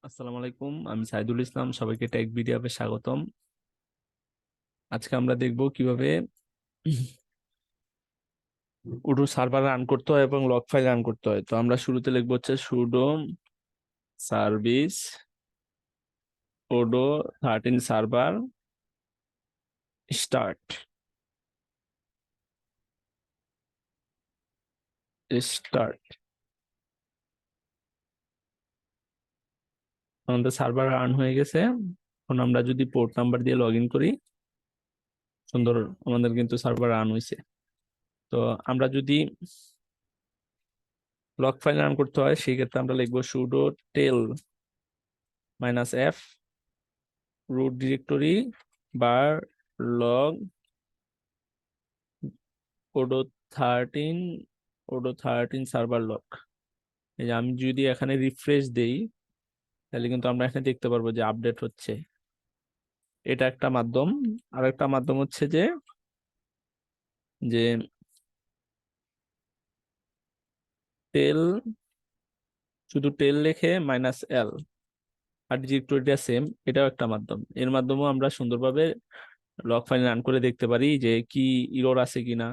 আসসালামু আলাইকুম, আমি সাইদুল ইসলাম। সবাইকে টেকবিডিহাবে স্বাগতম। আজকে আমরা দেখব কিভাবে উডো সার্ভার রান করতে হয় এবং লগ ফাইল রান করতে হয়। তো আমরা শুরুতে লিখবো হচ্ছে pseudo service Odoo 13 server start start. আমাদের সার্ভার রান হয়ে গেছে। এখন আমরা যদি পোর্ট নাম্বার দিয়ে লগ ইন করি, সুন্দর আমাদের কিন্তু সার্ভার রান হয়েছে। তো আমরা যদি লগ ফাইল রান করতে হয় সেই ক্ষেত্রে আমরা লিখবো সুডো টেল -f root ডিরেক্টরি বার লগ odoo-13 সার্ভার লগ। এই যে আমি যদি এখানে রিফ্রেশ দেই তাহলে কিন্তু আমরা এখানে দেখতে পারবো যে আপডেট হচ্ছে। এটা একটা মাধ্যম। আর একটা মাধ্যম হচ্ছে যে যে টেল, শুধু টেল লিখে -l আর ডিরেক্টরিটা সেম, এটাও একটা মাধ্যম। এর মাধ্যমেও আমরা সুন্দরভাবে লগ ফাইল রান করে দেখতে পারি যে কি ইরর আছে কিনা।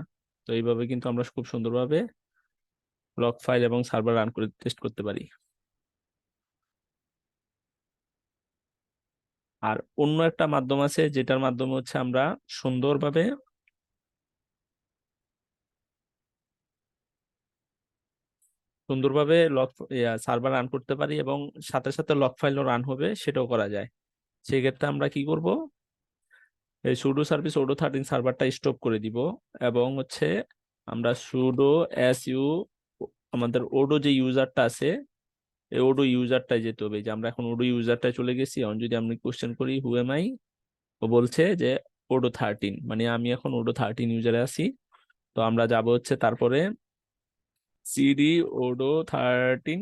তো এইভাবে কিন্তু আমরা খুব সুন্দরভাবে লগ ফাইল এবং সার্ভার রান করে টেস্ট করতে পারি। আর অন্য একটা মাধ্যম আছে যেটার মাধ্যমে হচ্ছে আমরা সুন্দরভাবে লগ সার্ভার রান করতে পারি এবং সাথে সাথে লগ ফাইলও রান হবে, সেটাও করা যায়। সেক্ষেত্রে আমরা কি করব, এই সুডো সার্ভিস odoo-13 সার্ভারটা স্টপ করে দিব এবং হচ্ছে আমরা সুডো su আমাদের ওডো যে ইউজারটা আছে এই ওডো ইউজারটাই যেতে হবে। যে আমরা এখন ওডো ইউজারটায় চলে গেছি। এখন যদি আমি কোশ্চেন করি হু এম আই, ও বলছে যে odoo-13, মানে আমি এখন odoo-13 ইউজারে আছি। তো আমরা যাব হচ্ছে তারপরে cd odoo-13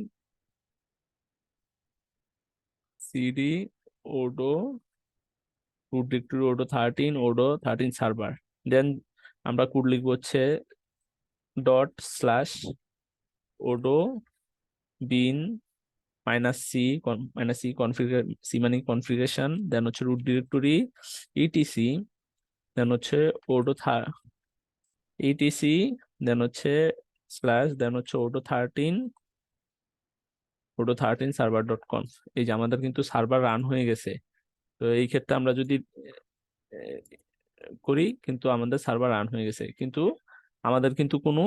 cd Odoo root directory odoo-13 server. Then আমরা কোড লিখবো হচ্ছে ./odoo-bin -c মানে কনফিগারেশন, দেন হচ্ছে রুট ডিরেক্টরি etc, দেন হচ্ছে ওডো etc, দেন হচ্ছে স্ল্যাশ, দেন হচ্ছে odoo-13 server.conf। এই যে আমাদের কিন্তু সার্ভার রান হয়ে গেছে। তো এই ক্ষেত্রে আমরা যদি করি কিন্তু আমাদের সার্ভার রান হয়ে গেছে, কিন্তু আমাদের কিন্তু কোনো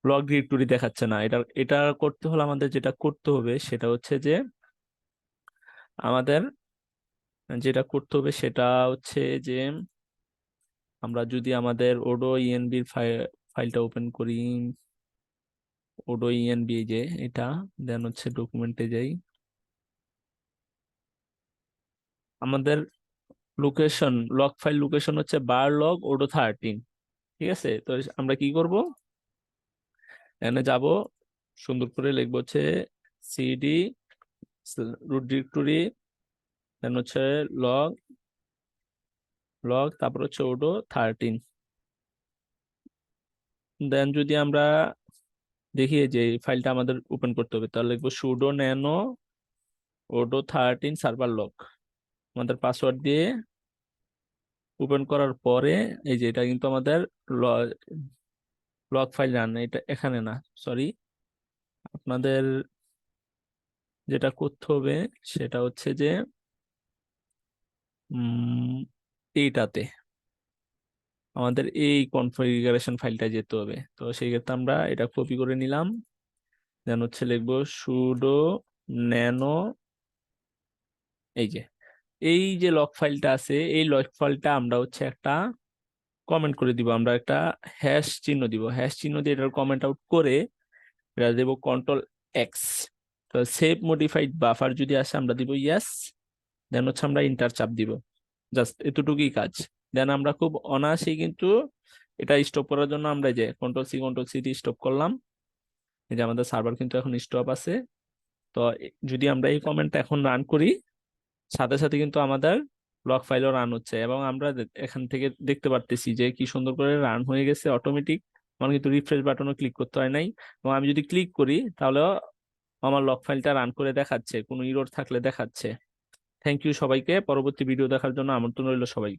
লগ ডিরেক্টরি দেখাচ্ছে না। এটা এটা করতে হলে আমাদের যেটা করতে হবে সেটা হচ্ছে যে আমাদের যেটা করতে হবে সেটা হচ্ছে যে আমরা যদি আমাদের ওডো ইএনবি ফাইলটা ওপেন করি, ওডো ইএনবি যে এটা, দেন হচ্ছে ডকুমেন্টে যাই, আমাদের লোকেশন লগ ফাইল লোকেশন হচ্ছে বার লগ odoo-13। ঠিক আছে, তো আমরা কি করব, এখানে যাব, সুন্দর করে লিখবো হচ্ছে সিডি রুট ডিরেক্টরি, দেন হচ্ছে লগ লগ তারপর হচ্ছে odoo-13। দেন যদি আমরা দেখি যে ফাইলটা আমাদের ওপেন করতে হবে তাহলে লিখবো pseudo nano odoo-13 server log. আমাদের পাসওয়ার্ড দিয়ে ওপেন করার পরে এই যে এটা কিন্তু আমাদের লগ ফাইল রান, এটা এখানে না, সরি। আপনাদের যেটা করতে হবে সেটা হচ্ছে যে এইটাতে আমাদের এই কনফিগারেশন ফাইলটা যেতে হবে। তো সেই ক্ষেত্রে আমরা এটা কপি করে নিলাম, দেন হচ্ছে লিখবো সুডো ন্যানো, এই যে এই যে লগ ফাইলটা আছে এই লগ ফাইলটা আমরা হচ্ছে একটা কমেন্ট করে দিব, আমরা একটা হ্যাশ চিহ্ন দিব, হ্যাশ চিহ্ন দিয়ে এটার কমেন্ট আউট করে এটা দেবো Ctrl+X। তো সেভ মডিফাইড বাফার যদি আসে আমরা দিব ইয়েস, দেন হচ্ছে আমরা ইন্টার চাপ দিব। জাস্ট এতটুকুই কাজ। দেন আমরা খুব অনায়াসেই কিন্তু এটা স্টপ করার জন্য আমরা যে Ctrl+C দিয়ে স্টপ করলাম। এই যে আমাদের সার্ভার কিন্তু এখন স্টপ আছে। তো যদি আমরা এই কমেন্টটা এখন রান করি সাথে সাথে কিন্তু আমাদের লগ ফাইলও রান হচ্ছে এবং আমরা এখান থেকে দেখতে পারতেছি যে কি সুন্দর করে রান হয়ে গেছে অটোমেটিক। আমার কিন্তু রিফ্রেশ বাটনও ক্লিক করতে হয় নাই। এবং আমি যদি ক্লিক করি তাহলে আমার লগ ফাইলটা রান করে দেখাচ্ছে, কোনো ইরর থাকলে দেখাচ্ছে। থ্যাংক ইউ সবাইকে, পরবর্তী ভিডিও দেখার জন্য আমন্ত্রণ রইল সবাই।